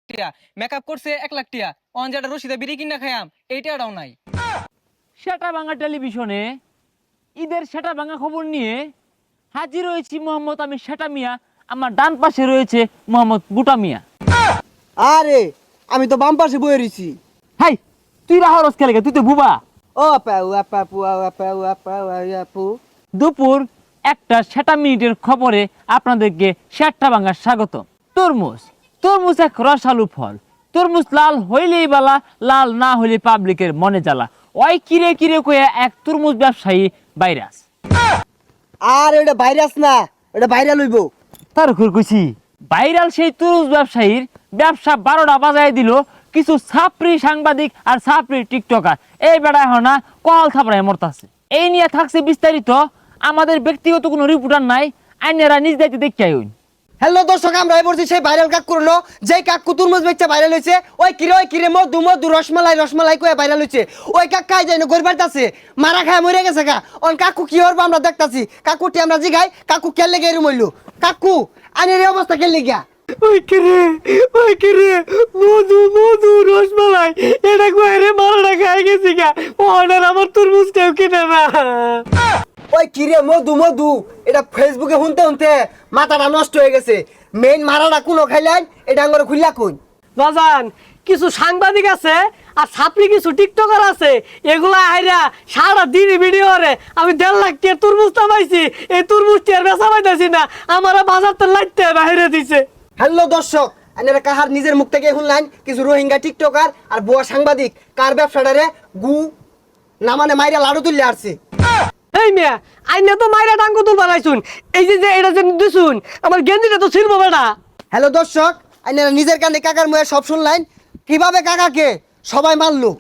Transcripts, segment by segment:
টিয়া, মেকআপ করছে 1 লাখ টিয়া, অন যেটা রশিদে বিড়ি কিনা খায়াম এইটাও নাই। সেটা ভাঙা টেলিভিশনে ঈদের সেটা ভাঙা খবর নিয়ে হাজির হয়েছি মোহাম্মদ আমি সেটা মিয়া, আমার ডান পাশে রয়েছে মোহাম্মদ বুটা মিয়া। আরে আমি তো বাম পাশে বয়ে রইছি। হাই, তুই রাহরস কে লাগে? তুই তো বুবা। ও পাউ আপা পুয়া পাউ আপা আপু। দুপুর 1:07 খবরে আপনাদেরকে সেটা ভাঙার স্বাগত। তরমুজ তরমুজ এক রসালু ফল। তরমুজ লাল হইলেই বালা, লাল না হইলে পাবলিকের মনে জ্বালা। ওই কিরে কিরে কয়ে এক তরমুজ ব্যবসায়ী ভাইরাস। আর ওটা ভাইরাস না, ওটা ভাইরাল হইব। তার উপর কইছি ভাইরাল সেই তরমুজ ব্যবসায়ীর ব্যবসা 12টা বাজায় দিল কিছু ছাপরি সাংবাদিক আর ছাপরি টিকটকার। এই বেড়া এখন না কল থাপড়ায় মরতাছে। এই নিয়ে থাকছে বিস্তারিত, আমাদের ব্যক্তিগত কোনো রিপোর্টার নাই, আইনেরা নিজ দায়িত্বে দেখতে আইন। হ্যালো দর্শক, আমরা বলছি সেই ভাইরাল কাকুর নো, যেই কাকু তুরমুজ বেচে ভাইরাল হইছে। ওই কিরে মধু মধু রসমালাই রসমালাই কয়ে ভাইরাল হইছে। ওই কাকাই যাই না গরিবার আছে, মারা খায় মরে গেছে গা। অন কাকু কি হরবো আমরা দেখতাছি। কাকুটি আমরা জিগাই, কাকু কেলে গেরু মইলো। কাকু আইনের এই অবস্থা কেলে গিয়া? ওই কিরে মধু মধু রসমালাই এটা কয়ে রে মারাটা খাই গেছি গা। ওনার আমার তরমুজ কেউ কিনে না। ওই কিরে মধু মধু এটা ফেসবুকে শুনতে শুনতে মাথাটা নষ্ট হয়ে গেছে। মেইন মারাটা কোনো খাইলেন এটা আঙ্গরে খুললা কই। বাজান কিছু সাংবাদিক আছে আর ছাপড়ি কিছু টিকটকার আছে, এগুলা আইরা সারা দিন ভিডিও করে আমি 1.5 লাখ টাকা তরমুজ পাইছি, এই তরমুজ টিয়ার বেচা পাইতেছি না, আমার বাজার তো লাইতে বাইরে দিছে। হ্যালো দর্শক, আপনারা কাহার নিজের মুখ থেকে শুনলেন কিছু রোহিঙ্গা টিকটকার আর বুয়া সাংবাদিক কার ব্যবসাটারে গু না মানে মাইরা লাড়ু তুললে আসছে। এই মিয়া আইনে তো মাইরা টাঙ্গু তুল বানাইছুন, এই যে এটা যে দিছুন আমার গেঞ্জিটা তো ছিড়বো বেটা। হ্যালো দর্শক, আপনারা নিজের কানে কাকার মুখে সব শুনলেন কিভাবে কাকাকে সবাই মারলো।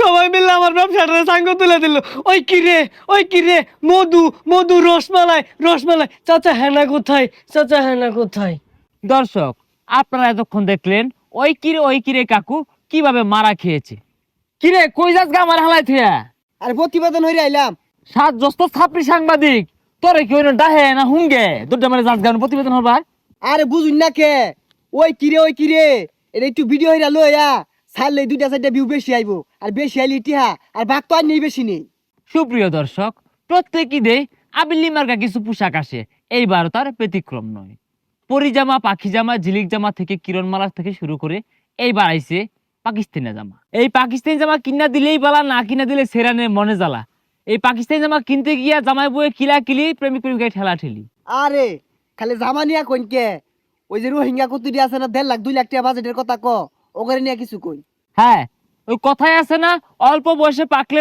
সবাই মিলে আমার ব্যবসাটা সাঙ্গ তুলে দিল। ওই কিরে মধু মধু রসমালাই রসমালাই, চাচা হেনা কোথায়, চাচা হেনা কোথায়? দর্শক আপনারা এতক্ষণ দেখলেন ওই কিরে কাকু কিভাবে মারা খেয়েছে। কিরে কই যাস গা আমার হালাই থিয়া? আর প্রতিবেদন হইরে আইলাম। সাত জস্ত ছাপরি সাংবাদিক তোরে কি হইন ডাহে না হুঙ্গে দুটা মানে যাস গান প্রতিবেদন হবার। আরে বুঝুন না কে? ওই কিরে এটা একটু ভিডিও হইরা লইয়া ছাড়লে 2-4টা ভিউ বেশি আইবো। আর বেশি আইলে ইতিহা আর ভাগ তো আর নেই বেশি নেই। সুপ্রিয় দর্শক, প্রত্যেক ঈদে আবিল্লি মার্কা কিছু পোশাক আসে, এইবার তার ব্যতিক্রম নয়। পরিজামা, পাখি জামা, ঝিলিক জামা থেকে কিরণমালা থেকে শুরু করে এইবার আইছে পাকিস্তানি জামা। এই পাকিস্তানি জামা কিনা দিলেই বালা, না কিনা দিলে সেরানে মনে জ্বালা। এই পাকিস্তানি জামা কিনতে গিয়া জামাই বয়ে কিলা কিলি, প্রেমিক প্রেমিকায় ঠেলা ঠেলি। আরে খালি জামা নিয়া কইন কে? ওই যে রোহিঙ্গা কতুরি আছে না 1.5 লাখ 2 লাখ টাকা বাজেটের কথা ক, ওগরে নিয়ে কিছু কই। হ্যাঁ, ওই কথাই আছে না, অল্প বয়সে পাকলে